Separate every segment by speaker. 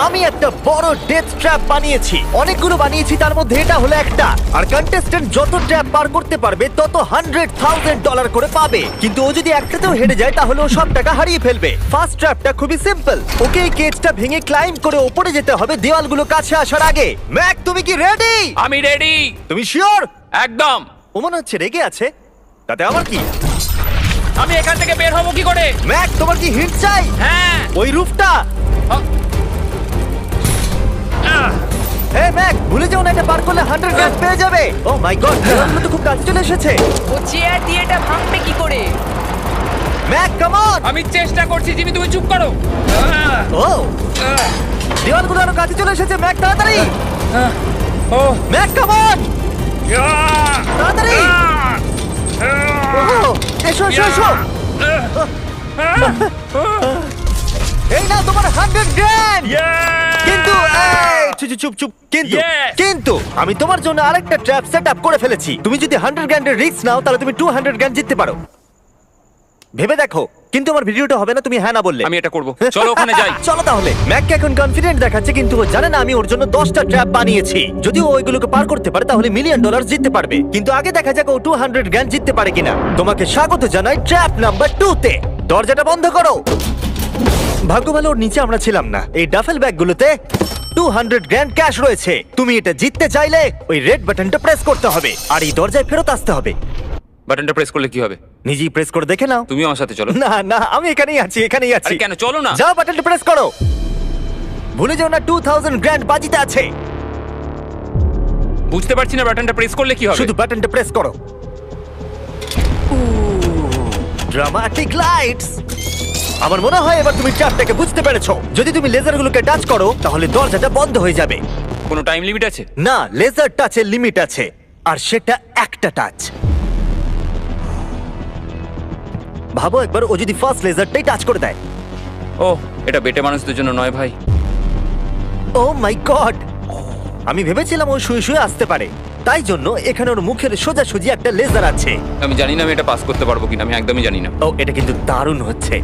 Speaker 1: আমি একটা বড় ডেথ ট্র্যাপ বানিয়েছি। অনেকগুলো বানিয়েছি, তার মধ্যে এটা হলো একটা। আর কন্টেস্ট্যান্ট যত ট্র্যাপ পার করতে পারবে তত $100,000 করে পাবে। কিন্তু ও যদি একটাতেও হেরে যায় তাহলে ও সব টাকা হারিয়ে ফেলবে। ফার্স্ট ট্র্যাপটা খুবই সিম্পল। ওকে এই কেজটা ভেঙে ক্লাইম্ব করে উপরে যেতে হবে দেওয়ালগুলো কাছে আসার আগে। ম্যাক, তুমি কি রেডি?
Speaker 2: আমি রেডি।
Speaker 1: তুমি শিওর?
Speaker 2: একদম।
Speaker 1: ও মনে হচ্ছে রেগে আছে। তাতে আমার কি?
Speaker 2: আমি এখান থেকে বের হব কি করে?
Speaker 1: ম্যাক, তোমার কি হিট চাই?
Speaker 2: হ্যাঁ।
Speaker 1: ওই রুফটা। ম্যাক, ভুলে যাও না, এটা পার করলে 100 পেয়ে যাবে। ও মাই গড, দেওয়ালগুলো তো খুব কাছে চলে এসেছে।
Speaker 3: ও চেয়ার দিয়ে এটা ভাঙবে কি করে?
Speaker 1: Mac, come on.
Speaker 2: আমি চেষ্টা করছি জিমি, তুমি চুপ করো।
Speaker 1: ও, দেওয়ালগুলো আরো কাছে চলে এসেছে। ম্যাক, তাড়াতাড়ি।
Speaker 2: ও
Speaker 1: ম্যাক, কাম অন, তাড়াতাড়ি। ও, এসো এসো এসো। এই নাও তোমার 100 কিন্তু চুপ চুপ চুপ। কিন্তু
Speaker 2: Yes!
Speaker 1: কিন্তু আমি তোমার জন্য আরেকটা ট্র্যাপ সেট আপ করে ফেলেছি। তুমি যদি 100 এর রিস্ক নাও তাহলে তুমি 200 জিততে পারো। ভেবে দেখো। কিন্তু আমার ভিডিওটা হবে না তুমি হ্যাঁ না বললে।
Speaker 2: আমি এটা করব। চলো ওখানে যাই।
Speaker 1: চলো তাহলে। ম্যাক এখন কনফিডেন্ট দেখাচ্ছে, কিন্তু ও জানে না আমি ওর জন্য 10টা ট্র্যাপ বানিয়েছি। যদি ও ওইগুলোকে পার করতে পারে তাহলে $1 মিলিয়ন জিততে পারবে। কিন্তু আগে দেখা যাক ও 200 জিততে পারে কিনা। তোমাকে স্বাগত জানাই ট্র্যাপ নাম্বার 2 তে। দরজাটা বন্ধ করো। ভাগ্য ভালো ওর নিচে আমরা ছিলাম না। এই ডাফেল ব্যাগগুলোতে $200 ক্যাশ রয়েছে। তুমি এটা জিততে চাইলে ওই রেড বাটনটা প্রেস করতে হবে আর এই দরজায় ফেরত আসতে হবে।
Speaker 2: বাটনটা প্রেস করলে কি হবে?
Speaker 1: নিজেই প্রেস করে দেখে নাও।
Speaker 2: তুমি আমার সাথে চলো।
Speaker 1: না না, আমি এখানেই আছি, এখানেই আছি।
Speaker 2: আরে কেন, চলো না।
Speaker 1: যাও, বাটনটা প্রেস করো। ভুলে যাও না $2,000 বাজিতে আছে।
Speaker 2: বুঝতে পারছি না বাটনটা প্রেস করলে কি হবে।
Speaker 1: শুধু বাটনটা প্রেস করো। Dramatic lights. আমার মনে হয় এবার তুমি ট্র্যাপটাকে বুঝতে পেরেছো। যদি তুমি লেজারগুলোকে টাচ করো তাহলে দরজাটা বন্ধ হয়ে যাবে।
Speaker 2: কোনো টাইম লিমিট আছে?
Speaker 1: না, লেজার টাচের লিমিট আছে, আর সেটা একটা টাচ। ভাবো একবার, ও যদি ফার্স্ট লেজারটাই টাচ করে দেয়।
Speaker 2: ও, এটা বেটে মানুষদের জন্য নয় ভাই।
Speaker 1: ও মাই গড, আমি ভেবেছিলাম ও শুয়ে শুয়ে আসতে পারে, তাই জন্য এখানে ওর মুখের সোজাসুজি একটা লেজার আছে।
Speaker 2: আমি জানি না আমি এটা পাস করতে পারবো কিনা, আমি একদমই জানি না।
Speaker 1: ও, এটা কিন্তু দারুণ হচ্ছে।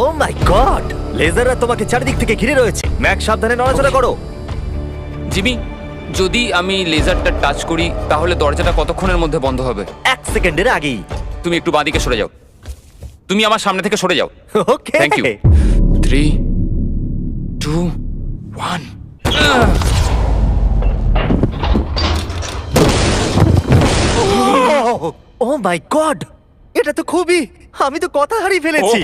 Speaker 1: ও মাই গড, লেজাররা তোমাকে চারিদিক থেকে ঘিরে রয়েছে। ম্যাক, সাবধানে নড়াচড়া করো।
Speaker 2: জিমি, যদি আমি লেজারটা টাচ করি তাহলে দরজাটা কতক্ষণের মধ্যে বন্ধ হবে?
Speaker 1: 1 সেকেন্ডের আগেই।
Speaker 2: তুমি একটু বাঁদিকে সরে যাও। তুমি আমার সামনে থেকে সরে যাও।
Speaker 1: Okay,
Speaker 2: thank you. 3, 2, 1।
Speaker 1: Oh my god, এটা তো খুবই, আমি তো কথা হারিয়ে ফেলেছি।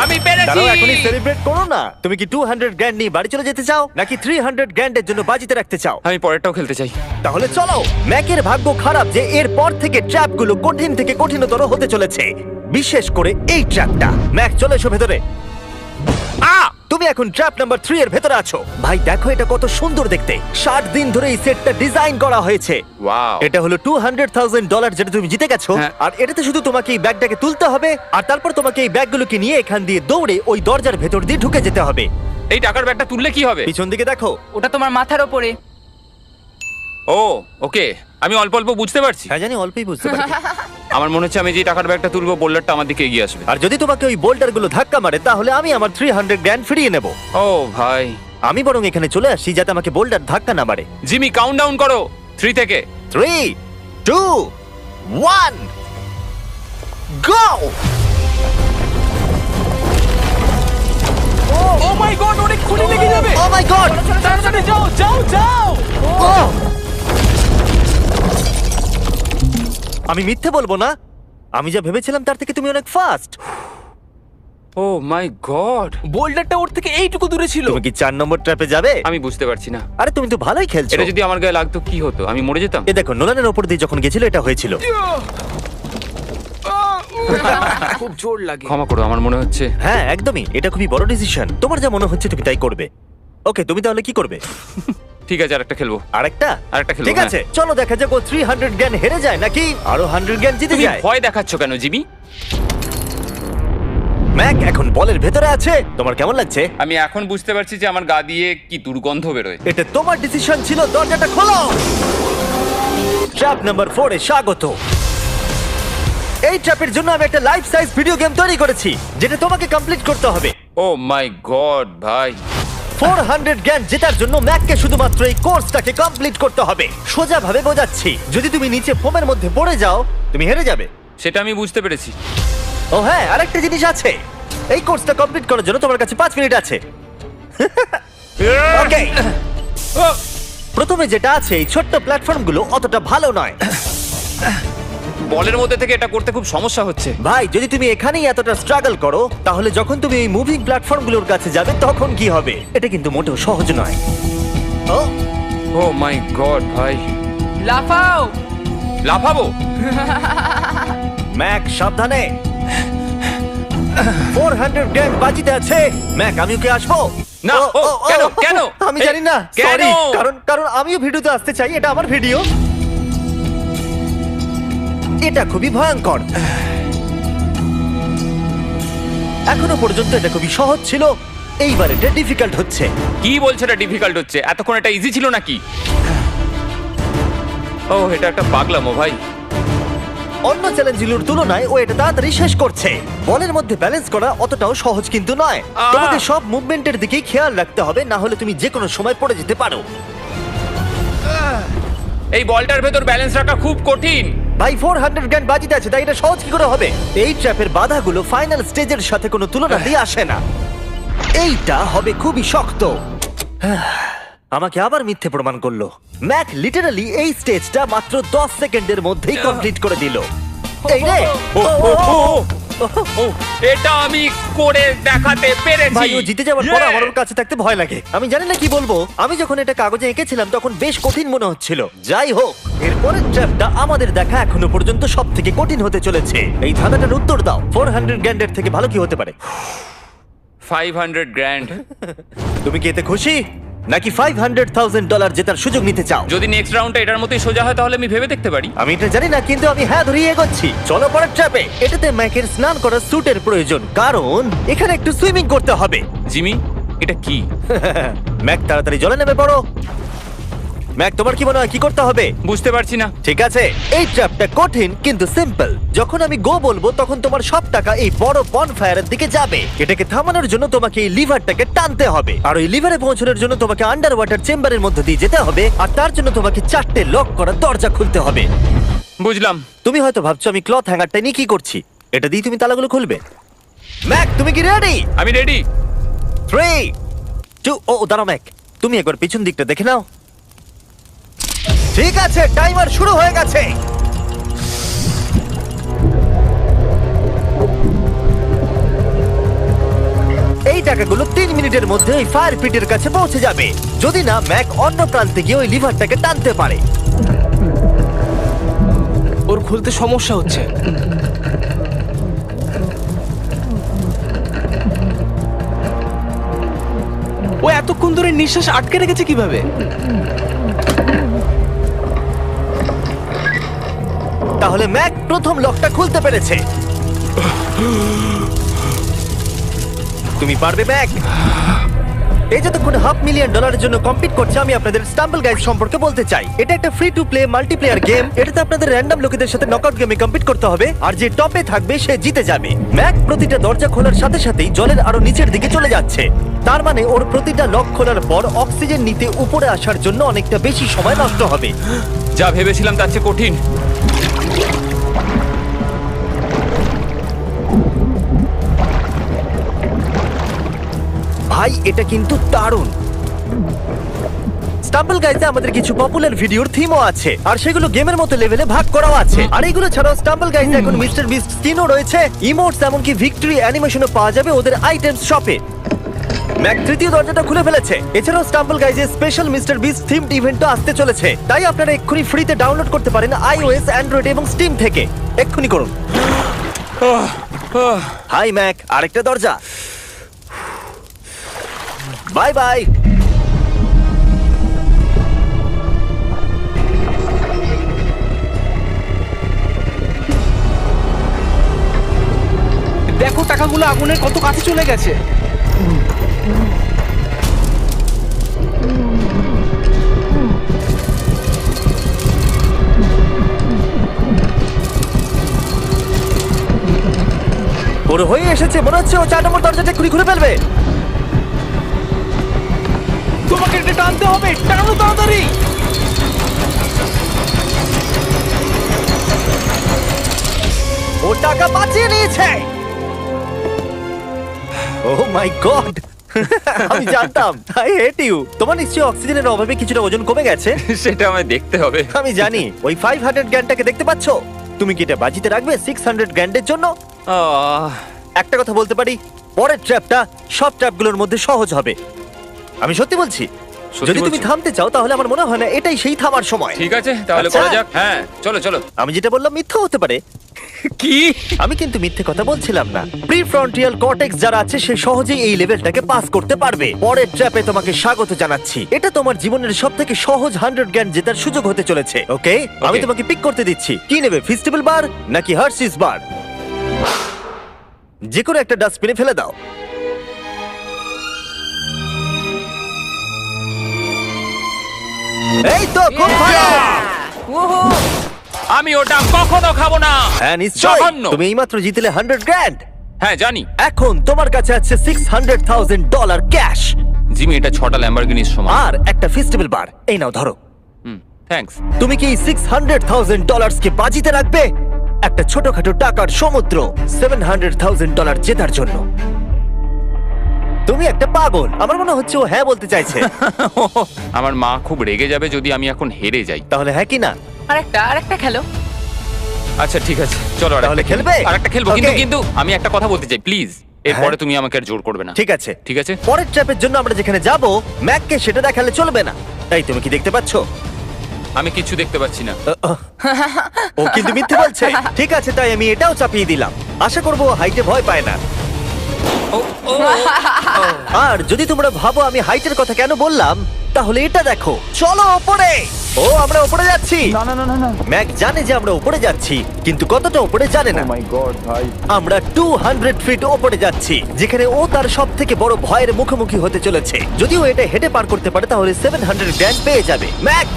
Speaker 2: আমি পেরেছি।
Speaker 1: দাঁড়াও, এখনই সেলিব্রেট করো না। তুমি কি $200 নিয়ে বাড়ি চলে যেতে চাও নাকি $300 এর জন্য বাজিতে রাখতে চাও?
Speaker 2: আমি পরেরটাও খেলতে চাই।
Speaker 1: তাহলে চলো। ম্যাকের ভাগ্য খারাপ যে এর পর থেকে ট্র্যাপগুলো কঠিন থেকে কঠিনতর হতে চলেছে, বিশেষ করে এই ট্র্যাপটা। ম্যাক, চলে এসো ভেতরে। তুমি এখন ট্র্যাপ নাম্বার 3 এর ভেতরে আছো। ভাই দেখো এটা কত সুন্দর দেখতে। 60 দিন ধরে এই সেটটা ডিজাইন করা হয়েছে।
Speaker 2: ওয়াও।
Speaker 1: এটা হলো $200,000 যেটা তুমি জিতে গেছো।
Speaker 2: হ্যাঁ।
Speaker 1: আর এটাতে শুধু তোমাকে এই ব্যাগটাকে তুলতে হবে, আর তারপর তোমাকে এই ব্যাগগুলোকে নিয়ে এখান দিয়ে দৌড়ে ওই দরজার ভেতর দিয়ে ঢুকে যেতে হবে।
Speaker 2: এই টাকার ব্যাগটা তুললে কি হবে?
Speaker 1: পিছন দিকে দেখো।
Speaker 3: ওটা তোমার মাথার ওপরে।
Speaker 2: ও ওকে, আমি অল্প অল্প বুঝতে পারছি।
Speaker 1: হ্যাঁ জানি, অল্পই বুঝতে পারি।
Speaker 2: আমার মনে হচ্ছে আমি যে টাকার ব্যাগটা তুলবো বোল্ডারটা আমার দিকে এগিয়ে আসবে।
Speaker 1: আর যদি তোমাকে ওই বোল্ডারগুলো ধাক্কা মারে তাহলে আমি আমার $300 ফিরিয়ে নেব।
Speaker 2: ও ভাই,
Speaker 1: আমি বরং এখানে চলে আসি যাতে আমাকে বোল্ডার ধাক্কা না মারে।
Speaker 2: জিমি কাউন্টডাউন করো 3 থেকে।
Speaker 1: 3, 2, 1, গো!
Speaker 2: ও মাই গড, অনেক খুলি লেগে যাবে।
Speaker 1: ও মাই গড!
Speaker 2: তাড়াতাড়ি যাও যাও যাও।
Speaker 1: আমি মিথ্যে বলবো না, আমি যা ভেবেছিলাম তার থেকে তুমি অনেক ফাস্ট।
Speaker 2: ও মাই গড,
Speaker 4: বোল্ডারটা ওর থেকে এইটুকু দূরে ছিল।
Speaker 1: তুমি কি 4 নম্বর ট্র্যাপে যাবে?
Speaker 2: আমি বুঝতে পারছি না।
Speaker 1: আরে তুমি তো ভালোই খেলছো।
Speaker 2: এটা যদি আমার গায়ে লাগতো কি হতো? আমি মরে যেতাম।
Speaker 1: এ দেখো, নোলানের ওপর দিয়ে যখন গেছিল এটা হয়েছিল।
Speaker 4: খুব জোর লাগে।
Speaker 2: ক্ষমা করো, আমার মনে হচ্ছে
Speaker 1: হ্যাঁ একদমই, এটা খুবই বড় ডিসিশন। তোমার যা মনে হচ্ছে তুমি তাই করবে। ওকে, তুমি তাহলে কি করবে?
Speaker 2: ঠিক আছে, আরেকটা খেলবো।
Speaker 1: আরেকটা
Speaker 2: খেলবো,
Speaker 1: ঠিক আছে, চলো দেখা যাক ও $300 হেরে যায় নাকি আরো $100 জিতে
Speaker 2: তুমি
Speaker 1: যায়।
Speaker 2: ভয় দেখাচ্ছ কেন জিমি?
Speaker 1: ম্যাক এখন বলের ভেতরে আছে। তোমার কেমন লাগছে?
Speaker 2: আমি এখন বুঝতে পারছি যে আমার গা দিয়ে কি দুর্গন্ধ বেরোয়।
Speaker 1: এটা তোমার ডিসিশন ছিল। দরজাটা খোলো। ট্র্যাপ নাম্বার 4 এ স্বাগত। এই ট্র্যাপের জন্য আমি একটা লাইফ সাইজ ভিডিও গেম তৈরি করেছি যেটা তোমাকে কমপ্লিট করতে হবে।
Speaker 2: ও মাই গড ভাই,
Speaker 1: 400 গ্র্যান্ড জেতার জন্য ম্যাককে শুধুমাত্র এই কোর্সটাকে কমপ্লিট করতে হবে। সোজা ভাবে বোঝাচ্ছি, যদি তুমি নিচে ফোমের মধ্যে পড়ে যাও তুমি হেরে যাবে।
Speaker 2: সেটা আমি বুঝতে পেরেছি।
Speaker 1: ও হ্যাঁ, আরেকটা জিনিস আছে, এই কোর্সটা কমপ্লিট করার জন্য তোমার কাছে 5 মিনিট আছে। ওকে, প্রথমে যেটা আছে, এই ছোট্ট প্ল্যাটফর্মগুলো অতটা ভালো নয়।
Speaker 2: বলের মধ্যে থেকে এটা করতে খুব সমস্যা হচ্ছে।
Speaker 1: ভাই, যদি তুমি এখানেই এতটা স্ট্রাগল করো, তাহলে যখন তুমি এই মুভিং প্ল্যাটফর্মগুলোর কাছে যাবে তখন কি হবে? এটা কিন্তু মোটেও সহজ নয়। ও
Speaker 2: ও মাই গড ভাই,
Speaker 3: লাফাও।
Speaker 2: লাফাবো?
Speaker 1: ম্যাক, সাবধানে। 400 গ্র্যান্ড বাজিতে আছে। ম্যাক, আমি ওকে আসবো?
Speaker 2: না, কেন, কেন?
Speaker 1: আমি জানি না,
Speaker 2: কেন?
Speaker 1: সরি। কারণ আমিও ভিডিওতে আসতে চাই, এটা আমার ভিডিও। এটা খুবই ভয়ঙ্কর। এখনো পর্যন্ত এটা খুবই সহজ ছিল, এইবার এটা ডিফিকাল্ট হচ্ছে।
Speaker 2: কি বলছো এটা ডিফিকাল্ট হচ্ছে? এতক্ষণ এটা ইজি ছিল নাকি? ও, এটা একটা পাগলামো ভাই।
Speaker 1: অন্য চ্যালেঞ্জগুলোর তুলনায় ও এটা তাড়াতাড়ি শেষ করছে। বলের মধ্যে ব্যালেন্স করা অতটাও সহজ কিন্তু নয়। তোমাকে সব মুভমেন্টের দিকেই খেয়াল রাখতে হবে, না হলে তুমি যে কোনো সময় পড়ে যেতে পারো।
Speaker 2: এই বলটার ভেতর ব্যালেন্স রাখা খুব কঠিন।
Speaker 1: ভাই, 400 গ্র্যান্ড বাজিতে আছে, তাই এটা সহজ কি করে হবে? এই ট্র্যাপের বাধাগুলো ফাইনাল স্টেজের সাথে কোনো তুলনাতেই আসে না। এইটা হবে খুবই শক্ত। আমাকে আবার মিথ্যে প্রমাণ করলো। ম্যাক লিটারালি এই স্টেজটা মাত্র 10 সেকেন্ডের মধ্যেই কমপ্লিট করে দিল। এই রে,
Speaker 2: এটা আমি করে দেখাতে পেরেছি।
Speaker 1: ভাই, ও জিতে যাওয়ার পর আমার ওর কাছে থাকতে ভয় লাগে। আমি জানি না কি বলবো। আমি যখন এটা কাগজে এঁকেছিলাম তখন বেশ কঠিন মনে হচ্ছিল। যাই হোক, এরপরের ট্র্যাপটা আমাদের দেখা এখনো পর্যন্ত সব থেকে কঠিন হতে চলেছে। এই ধাঁধাটার উত্তর দাও, 400 গ্র্যান্ডের থেকে ভালো কি হতে পারে?
Speaker 2: 500 গ্র্যান্ড।
Speaker 1: তুমি কি এতে খুশি, নাকি $500,000 জেতার সুযোগ নিতে চাও?
Speaker 2: যদি নেক্সট রাউন্ডটা এটার মতোই সোজা হয় তাহলে আমি ভেবে দেখতে পারি।
Speaker 1: আমি এটা জানি না, কিন্তু আমি হ্যাঁ ধরিয়ে এগোচ্ছি। চলো পরের ট্র্যাপে। এটাতে ম্যাকের স্নান করার স্যুটের প্রয়োজন, কারণ এখানে একটু সুইমিং করতে হবে।
Speaker 2: জিমি, এটা কি?
Speaker 1: ম্যাক, তাড়াতাড়ি জলে নেমে পড়ো। ম্যাক, তোমার কি মনে হয় কি করতে হবে?
Speaker 2: বুঝতে পারছি না।
Speaker 1: ঠিক আছে, এই ট্র্যাপটা কঠিন কিন্তু সিম্পল। যখন আমি গো বলবো তখন তোমার সব টাকা এই বড় বনফায়ারের দিকে যাবে। এটাকে থামানোর জন্য তোমাকে এই লিভারটাকে টানতে হবে, আর ওই লিভারে পৌঁছানোর জন্য তোমাকে আন্ডার ওয়াটার চেম্বারের মধ্যে দিয়ে যেতে হবে, আর তার জন্য তোমাকে 4টে লক করা দরজা খুলতে হবে।
Speaker 2: বুঝলাম।
Speaker 1: তুমি হয়তো ভাবছো আমি ক্লথ হ্যাঙ্গারটা নিয়ে কি করছি। এটা দিয়ে তুমি তালাগুলো খুলবে। ম্যাক, তুমি কি রেডি?
Speaker 2: আমি রেডি।
Speaker 1: 3, 2, ও দাঁড়াও ম্যাক, তুমি একবার পিছন দিকটা দেখে নাও। ঠিক আছে, টাইমার শুরু হয়ে গেছে। এই টাকাগুলো 3 মিনিটের মধ্যে ওই ফায়ার পিটের কাছে পৌঁছে যাবে, যদি না ম্যাক অন্য প্রান্তে গিয়ে ওই লিভারটাকে টানতে পারে।
Speaker 4: ওর খুলতে সমস্যা হচ্ছে। ও এতক্ষণ ধরে নিঃশ্বাস আটকে রেখেছে কিভাবে?
Speaker 1: তাহলে ম্যাক প্রথম লকটা খুলতে পেরেছে। তুমি পারবে ম্যাক? এই যতক্ষণ $500,000 জন্য কম্পিট করছে, আমি আপনাদের স্টাম্বল গাইজ সম্পর্কে বলতে চাই। এটা একটা free to play multiplayer game. এটাতে আপনাদের র্যান্ডম লোকেদের সাথে নকআউট গেমে কম্পিট করতে হবে, আর যে টপে থাকবে সে জিতে যাবে। ম্যাক প্রতিটা দরজা খোলার সাথে সাথেই জলের আরো নিচের দিকে চলে যাচ্ছে। তার মানে ওর প্রতিটা লক খোলার পর অক্সিজেন নিতে উপরে আসার জন্য অনেকটা বেশি সময় নষ্ট হবে।
Speaker 2: যা ভেবেছিলাম তার চেয়ে কঠিন।
Speaker 1: ভাই, এটা কিন্তু দারুণ। স্টাম্বল গাইজে আমাদের কিছু পপুলার ভিডিওর থিমও আছে, আর সেগুলো গেমের মতো লেভেলে ভাগ করাও আছে। আর এইগুলো ছাড়াও স্টাম্বল গাইজে এখন মিস্টার বিস্ট স্কিনও রয়েছে, ইমোটস, এমনকি ভিক্টরি অ্যানিমেশনও পাওয়া যাবে ওদের আইটেমস শপে। ম্যাক তৃতীয় দরজাটা খুলে ফেলেছে। এছাড়াও স্টাম্বল গাইজে স্পেশাল মিস্টার বিস্ট থিমড ইভেন্টও আসতে চলেছে, তাই আপনারা এক্ষুনি ফ্রিতে ডাউনলোড করতে পারেন iOS, অ্যান্ড্রয়েড এবং স্টিম থেকে। এক্ষুনি করুন। হাই ম্যাক, আরেকটা দরজা। Bye bye.
Speaker 4: দেখো টাকাগুলো আগুনের কত কাছে চলে গেছে।
Speaker 1: ওর হয়ে এসেছে, মনে হচ্ছে ও 4 নম্বর দরজাটা খুলে ফেলবে।
Speaker 4: তোমাকে এটা টানতে হবে, টানো তাড়াতাড়ি।
Speaker 1: ও টাকা বাঁচিয়ে নিয়েছে। ওহ মাই গড, আমি জানতাম। I hate you. তোমার নিশ্চয়ই অক্সিজেনের অভাবে কিছুটা ওজন কমে গেছে।
Speaker 2: সেটা আমায় দেখতে হবে।
Speaker 1: আমি জানি। ওই 500 গ্র্যান্ডটাকে দেখতে পাচ্ছো? তুমি কি এটা বাজিতে রাখবে 600 গ্র্যান্ডের জন্য?
Speaker 2: আহ,
Speaker 1: একটা কথা বলতে পারি, পরের ট্র্যাপটা সব ট্র্যাপগুলোর মধ্যে সহজ হবে। আমি সত্যি বলছি।
Speaker 2: সত্যি
Speaker 1: যদি তুমি
Speaker 2: বলছো?
Speaker 1: থামতে চাও তাহলে আমার মনে হয় না এটাই সেই থামার সময়।
Speaker 2: ঠিক আছে তাহলে
Speaker 1: আচ্ছা।
Speaker 2: করা যাক। হ্যাঁ চলো চলো।
Speaker 1: আমি যেটা বললাম মিথ্যা হতে পারে।
Speaker 2: কি?
Speaker 1: আমি কিন্তু মিথ্যে কথা বলছিলাম না। প্রিফ্রন্টিয়াল কর্টেক্স যারা আছে সে সহজেই এই লেভেলটাকে পাস করতে পারবে। পরের ট্র্যাপে তোমাকে স্বাগত জানাচ্ছি। এটা তোমার জীবনের সবথেকে সহজ 100 গ্র্যান্ড জেতার সুযোগ হতে চলেছে। ওকে, আমি তোমাকে পিক করতে দিচ্ছি। কি নেবে, ফেস্টিভ্যাল বার নাকি হার্শিস বার? যে কোনো একটা ডাস্টবিনে ফেলে দাও। এই তো খুব ভালো।
Speaker 3: ওহো,
Speaker 2: আমি ওটা কখনো খাবো না।
Speaker 1: হ্যাঁ নিশ্চয়ই।
Speaker 2: জঘন্য।
Speaker 1: তুমি এইমাত্র জিতলে 100 গ্র্যান্ড।
Speaker 2: হ্যাঁ জানি।
Speaker 1: এখন তোমার কাছে আছে $600,000 ক্যাশ
Speaker 2: জিমি এটা 6টা ল্যাম্বরগিনির সমান।
Speaker 1: আর একটা ফেস্টিভ্যাল বার। এই নাও ধরো।
Speaker 2: থ্যাঙ্কস।
Speaker 1: তুমি কি এই $600,000 কে বাজিতে রাখবে একটা ছোটখাটো টাকার সমুদ্র $700,000 জেতার জন্য? তুমি একটা পাগল। আমার মনে হচ্ছে ও হ্যাঁ বলতে চাইছে।
Speaker 2: আমার মা খুব রেগে যাবে যদি আমি এখন হেরে যাই।
Speaker 1: তাহলে হ্যাঁ কি না?
Speaker 3: আরেকটা খেলো।
Speaker 2: আচ্ছা ঠিক আছে চলো
Speaker 1: তাহলে খেলবে?
Speaker 2: আরেকটা খেলবো। কিন্তু
Speaker 1: Okay.
Speaker 2: কিন্তু আমি একটা কথা বলতে চাই প্লিজ। এরপরে তুমি আমাকে আর জোর করবে না।
Speaker 1: ঠিক আছে।
Speaker 2: ঠিক আছে।
Speaker 1: পরের ট্র্যাপের জন্য আমরা যেখানে যাব ম্যাককে সেটা দেখালে চলবে না। তাই তুমি কি দেখতে পাচ্ছো?
Speaker 2: আমি কিছু দেখতে পাচ্ছি না।
Speaker 1: ও কিন্তু মিথ্যে বলছে। ঠিক আছে, তাই আমি এটাও চাপিয়ে দিলাম। আশা করবো ও হাইটে ভয় পায় না।
Speaker 2: ও, ও,
Speaker 1: আর যদি তোমরা ভাবো আমি হাইটের কথা কেন বললাম, তাহলে এটা দেখো। চলো ওপরে। ও আমরা ওপরে যাচ্ছি।
Speaker 4: না না না না না।
Speaker 1: ম্যাক জানে যে আমরা ওপরে যাচ্ছি, কিন্তু কতটা ওপরে জানে না।
Speaker 4: মাই গড ভাই।
Speaker 1: আমরা 200 ফিট ওপরে যাচ্ছি, যেখানে ও তার সব থেকে বড় ভয়ের মুখোমুখি হতে চলেছে। যদি ও এটা হেঁটে পার করতে পারে তাহলে 700 গ্র্যান্ড পেয়ে যাবে। ম্যাক,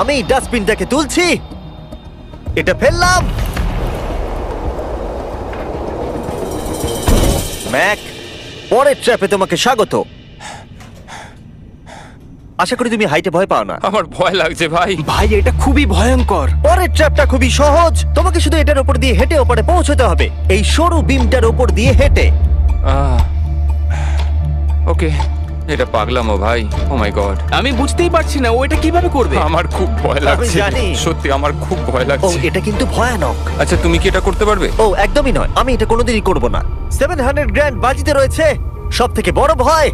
Speaker 1: আমি এই ডাস্টবিনটাকে তুলছি, এটা ফেললাম। ম্যাক, পরের ট্র্যাপে তোমাকে স্বাগত। আশা করি তুমি হাইটে ভয় পাও না।
Speaker 2: আমার ভয় লাগছে ভাই।
Speaker 4: ভাই এটা খুবই ভয়ঙ্কর।
Speaker 1: পরের ট্র্যাপটা খুবই সহজ। তোমাকে শুধু এটার উপর দিয়ে হেঁটে ওপরে পৌঁছতে হবে, এই সরু বিমটার উপর দিয়ে হেঁটে।
Speaker 2: ওকে, এটা পাগলামো ভাই। ও মাই গড।
Speaker 4: আমি বুঝতেই পারছি না ও এটা কিভাবে করবে।
Speaker 2: আমার খুব ভয় লাগছে।
Speaker 1: জানি।
Speaker 2: সত্যি আমার খুব ভয়
Speaker 1: ও
Speaker 2: লাগছে।
Speaker 1: এটা কিন্তু ভয়ানক।
Speaker 2: আচ্ছা তুমি কি এটা করতে পারবে?
Speaker 1: ও একদমই নয়, আমি এটা কোনোদিনই করব না। 700 গ্র্যান্ড বাজিতে রয়েছে, সব থেকে বড় ভয়।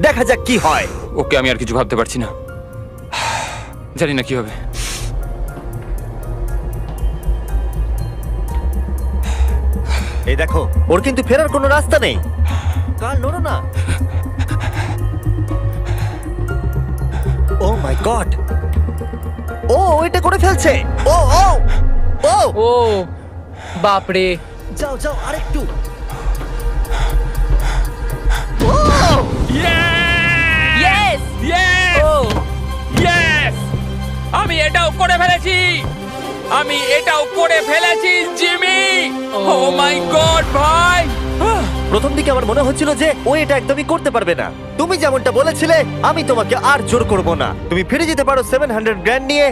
Speaker 1: দেখা যাক কি হয়।
Speaker 2: ওকে, আমি আর কিছু ভাবতে পারছি না। জানি না কি হবে।
Speaker 1: এই দেখো, ওর কিন্তু ফেরার কোনো রাস্তা নেই। কাল নড়ো না। ও মাই গড, ও এটা করে ফেলছে। ও ও ও
Speaker 3: ও বাপরে।
Speaker 1: যাও যাও আরেকটু। ও
Speaker 3: ইয়েস। ও
Speaker 2: ইয়েস! আমি এটাও করে ফেলেছি। আমি এটাও করে ফেলেছি জিমি। ও মাই গড ভাই।
Speaker 1: প্রথম দিকে আমার মনে হচ্ছিল যে ও এটা একদমই করতে পারবে না। তুমি যেমনটা বলেছিলে, আমি তোমাকে আর জোর করব না। তুমি ফিরে যেতে পারো 700 গ্র্যান্ড নিয়ে,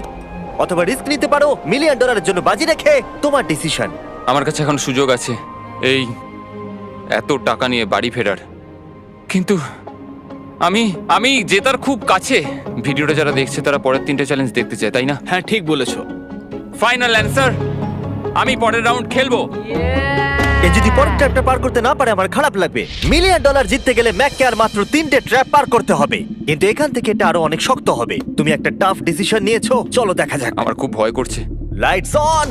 Speaker 1: অথবা রিস্ক নিতে পারো $1 মিলিয়ন জন্য বাজি রেখে। তোমার ডিসিশন।
Speaker 2: আমার কাছে এখন সুযোগ আছে এই এত টাকা নিয়ে বাড়ি ফেরার। কিন্তু আমি জেতার খুব কাছে। ভিডিওটা যারা দেখছে তারা পরের 3টে চ্যালেঞ্জ দেখতে চায়, তাই না?
Speaker 4: হ্যাঁ ঠিক বলেছো।
Speaker 2: ফাইনাল অ্যান্সার, আমি পরের রাউন্ড খেলবো।
Speaker 1: এ যদি পরের ট্র্যাপটা পার করতে না পারে আমার খারাপ লাগবে। $1 মিলিয়ন জিততে গেলে ম্যাককে আর মাত্র 3টে ট্র্যাপ পার করতে হবে, কিন্তু এখান থেকে এটা আরো অনেক শক্ত হবে। তুমি একটা টাফ ডিসিশন নিয়েছো, চলো দেখা যাক।
Speaker 2: আমার খুব ভয় করছে।
Speaker 1: Lights on.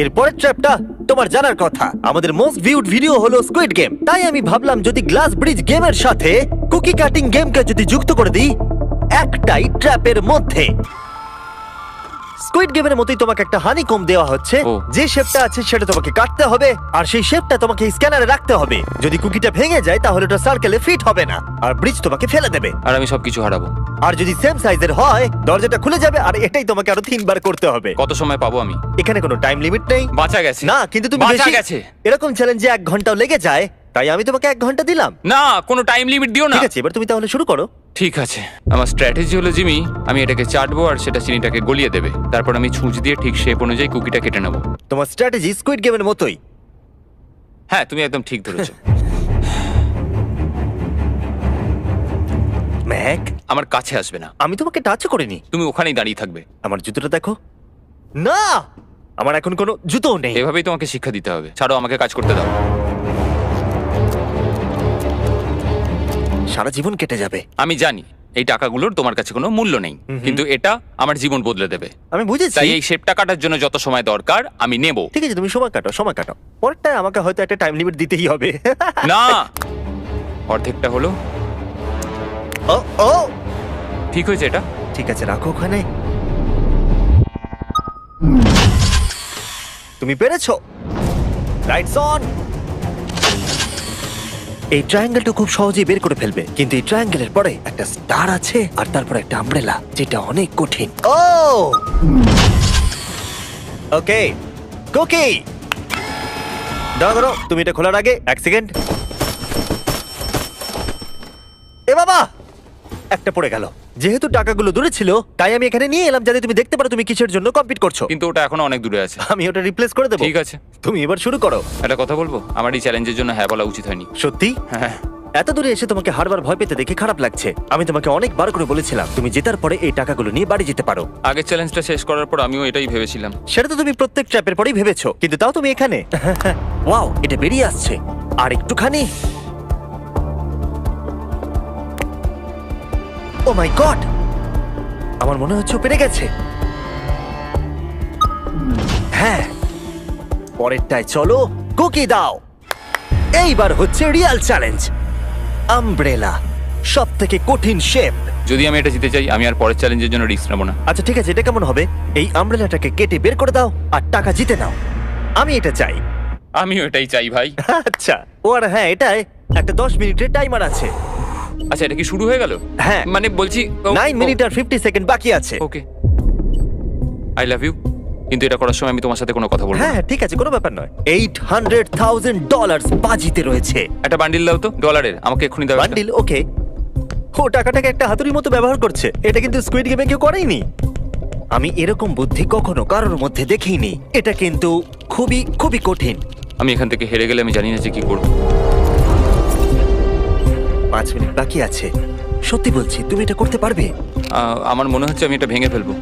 Speaker 1: এর পরের ট্র্যাপটা তোমার জানার কথা। আমাদের মোস্ট ভিউড ভিডিও হলো স্কুইড গেম, তাই আমি ভাবলাম যদি গ্লাস ব্রিজ গেমের সাথে কুকি কাটিং গেমকে যদি যুক্ত করে দিই একটাই ট্র্যাপের মধ্যে। স্কুইড গেমের মতোই তোমাকে একটা হানিকম দেওয়া হচ্ছে।
Speaker 2: ও।
Speaker 1: যে শেপটা আছে সেটা তোমাকে কাটতে হবে, আর সেই শেপটা তোমাকে স্ক্যানারে রাখতে হবে। যদি কুকিটা ভেঙে যায় তাহলে ওটা সার্কেলে ফিট হবে না, আর ব্রিজ তোমাকে ফেলে দেবে।
Speaker 2: আর আমি সবকিছু হারাবো।
Speaker 1: আর যদি সেম সাইজের হয় দরজাটা খুলে যাবে, আর এটাই তোমাকে আরো 3 বার করতে হবে।
Speaker 2: কত সময় পাবো আমি?
Speaker 1: এখানে কোনো টাইম লিমিট নেই।
Speaker 2: বাঁচা গেছে।
Speaker 1: না, কিন্তু তুমি
Speaker 2: বাঁচা
Speaker 1: বেশি-
Speaker 2: গেছে।
Speaker 1: এরকম চ্যালেঞ্জে 1 ঘন্টাও লেগে যায়, তাই আমি তোমাকে 1 ঘন্টা দিলাম।
Speaker 2: না, কোনো টাইম লিমিট দিও না।
Speaker 1: ঠিক আছে, এবার তুমি তাহলে শুরু করো।
Speaker 2: ঠিক আছে, আমার স্ট্র্যাটেজি হলো জিমি, আমি এটাকে চাটবো আর সেটা চিনিটাকে গলিয়ে দেবে। তারপর আমি ছুঁচ দিয়ে ঠিক শেপ অনুযায়ী কুকিটা কেটে নেবো।
Speaker 1: তোমার স্ট্র্যাটেজি স্কুইড গেমের মতোই।
Speaker 2: হ্যাঁ, তুমি একদম ঠিক ধরেছো।
Speaker 1: ম্যাক,
Speaker 2: আমার কাছে আসবে না।
Speaker 1: আমি তোমাকে টাচ করিনি।
Speaker 2: তুমি ওখানেই দাঁড়িয়ে থাকবে।
Speaker 1: আমার জুতোটা দেখো। না, আমার এখন কোনো জুতোও নেই।
Speaker 2: এভাবেই তোমাকে শিক্ষা দিতে হবে। ছাড়ো, আমাকে কাজ করতে দাও।
Speaker 1: সারা জীবন কেটে যাবে।
Speaker 2: আমি জানি এই টাকাগুলোর তোমার কাছে কোনো মূল্য নেই, কিন্তু এটা আমার জীবন বদলে দেবে।
Speaker 1: আমি বুঝেছি।
Speaker 2: তাই এই শেপটা কাটার জন্য যত সময় দরকার আমি নেব।
Speaker 1: ঠিক আছে, তুমি সময় কাটো, সময় কাটো। পরেরটায় আমাকে হয়তো একটা টাইম লিমিট দিতেই হবে।
Speaker 2: না, অর্ধেকটা হলো।
Speaker 1: ও ও,
Speaker 2: ঠিক হয়েছে এটা।
Speaker 1: ঠিক আছে, রাখো ওখানে। তুমি পেরেছো। Lights on. এই ট্রায়াঙ্গেলটা খুব সহজেই বের করে ফেলবে, কিন্তু এই ট্রায়াঙ্গেলের পরে একটা স্টার আছে, আর তারপর একটা আমব্রেলা, যেটা অনেক কঠিন। ও ওকে, কুকি দাঁড়াও, তুমি এটা খোলার আগে 1 সেকেন্ড। এ বাবা, একটা পড়ে গেল। যেহেতু টাকাগুলো দূরে ছিল, তাই আমি এখানে নিয়ে এলাম যাতে তুমি দেখতে পারো তুমি কিসের জন্য কম্পিট করছো।
Speaker 2: কিন্তু ওটা এখনো অনেক দূরে আছে।
Speaker 1: আমি ওটা রিপ্লেস করে দেবো।
Speaker 2: ঠিক আছে,
Speaker 1: তুমি এবার শুরু করো।
Speaker 2: একটা কথা বলবো, আমার এই চ্যালেঞ্জের জন্য হ্যাঁ বলা উচিত হয়নি।
Speaker 1: সত্যি?
Speaker 2: হ্যাঁ,
Speaker 1: এত দূরে এসে তোমাকে হারবার ভয় পেতে দেখে খারাপ লাগছে। আমি তোমাকে অনেকবার করে বলেছিলাম তুমি জেতার পরে এই টাকাগুলো নিয়ে বাড়ি যেতে পারো।
Speaker 2: আগের চ্যালেঞ্জটা শেষ করার পর আমিও এটাই ভেবেছিলাম।
Speaker 1: সেটা তো তুমি প্রত্যেক ট্র্যাপের পরেই ভেবেছো, কিন্তু তাও তুমি এখানে। ওয়াও, এটা বেরিয়ে আসছে। আর একটুখানি। ও মাই গড, আমার মনে হচ্ছে ও পেরে গেছে। হ্যাঁ, পরেরটায় চলো, কুকি দাও। এইবার হচ্ছে রিয়েল চ্যালেঞ্জ, আমব্রেলা, সব থেকে কঠিন শেপ।
Speaker 2: যদি আমি এটা জিতে চাই, আমি আর পরের চ্যালেঞ্জের জন্য রিস্ক নেবো না।
Speaker 1: আচ্ছা ঠিক আছে, এটা কেমন হবে? এই আমব্রেলাটাকে কেটে বের করে দাও আর টাকা জিতে নাও। আমি এটা চাই।
Speaker 2: আমিও এটাই চাই ভাই।
Speaker 1: আচ্ছা, ও আর হ্যাঁ, এটায় একটা 10 মিনিটের টাইমার আছে।
Speaker 2: আচ্ছা, এটা কি শুরু হয়ে গেল?
Speaker 1: হ্যাঁ।
Speaker 2: মানে বলছি
Speaker 1: 9 মিনিট আর 50 সেকেন্ড বাকি আছে।
Speaker 2: ওকে, আই লাভ ইউ। কিন্তু এটা করার সময় আমি তোমার সাথে কোনো কথা বলবো না।
Speaker 1: হ্যাঁ ঠিক আছে, কোনো ব্যাপার নয়। $800,000 বাজিতে রয়েছে।
Speaker 2: একটা বান্ডিল দাও তো ডলারের, আমাকে এক্ষুনি দাও একটা।
Speaker 1: বান্ডিল? ওকে। ও টাকাটাকে একটা হাতুড়ির মতো ব্যবহার করছে। এটা কিন্তু স্কুইড গেমে কেউ করেনি। আমি এরকম বুদ্ধি কখনো কারোর মধ্যে দেখিনি। এটা কিন্তু খুবই খুবই কঠিন।
Speaker 2: আমি এখান থেকে হেরে গেলে আমি জানি না যে কি করবো।
Speaker 1: 5 মিনিট বাকি আছে। সত্যি বলছি, তুমি এটা করতে পারবে?
Speaker 2: আমার মনে হচ্ছে আমি এটা ভেঙে ফেলবো।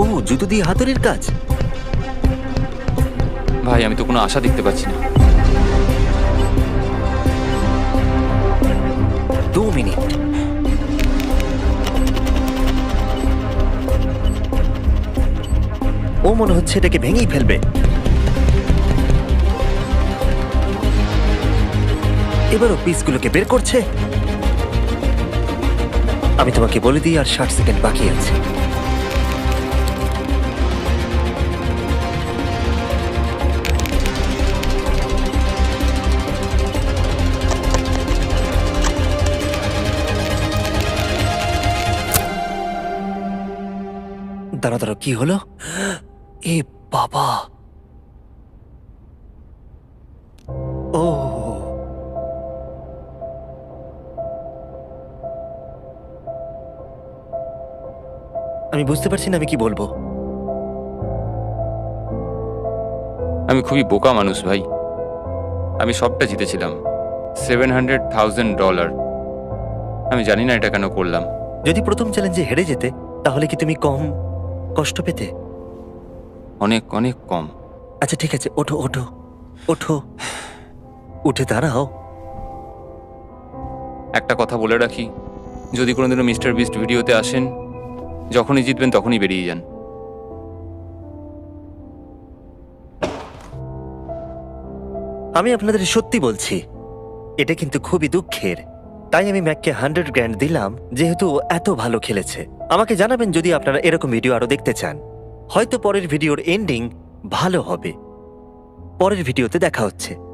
Speaker 1: ও, জুতো দিয়ে হাতুড়ির কাজ।
Speaker 2: ভাই, আমি তো কোনো আশা দেখতে পাচ্ছি না।
Speaker 1: 2 মিনিট। ও মনে হচ্ছে এটাকে ভেঙেই ফেলবে। এবারও পিসগুলোকে বের করছে। আমি তোমাকে বলে দিই, আর 60 সেকেন্ড বাকি আছে। দাঁড়া দাঁড়া, কি হলো? এ বাবা, ও আমি বুঝতে পারছি না আমি কি বলবো।
Speaker 2: আমি খুবই বোকা মানুষ ভাই। আমি সবটা জিতেছিলাম, $700,000। আমি জানি না এটা কেন করলাম।
Speaker 1: যদি প্রথম চ্যালেঞ্জে হেরে যেতে, তাহলে কি তুমি কম কষ্ট পেতে?
Speaker 2: অনেক অনেক কম।
Speaker 1: আচ্ছা ঠিক আছে, ওঠো ওঠো ওঠো, উঠে দাঁড়াও।
Speaker 2: একটা কথা বলে রাখি, যদি কোনোদিনও মিস্টার বিস্ট ভিডিওতে আসেন, যখনই জিতবেন তখনই বেরিয়ে যান।
Speaker 1: আমি আপনাদের সত্যি বলছি, এটা কিন্তু খুবই দুঃখের, তাই আমি ম্যাককে 100 গ্র্যান্ড দিলাম, যেহেতু ও এত ভালো খেলেছে। আমাকে জানাবেন যদি আপনারা এরকম ভিডিও আরো দেখতে চান। হয়তো পরের ভিডিওর এন্ডিং ভালো হবে। পরের ভিডিওতে দেখা হচ্ছে।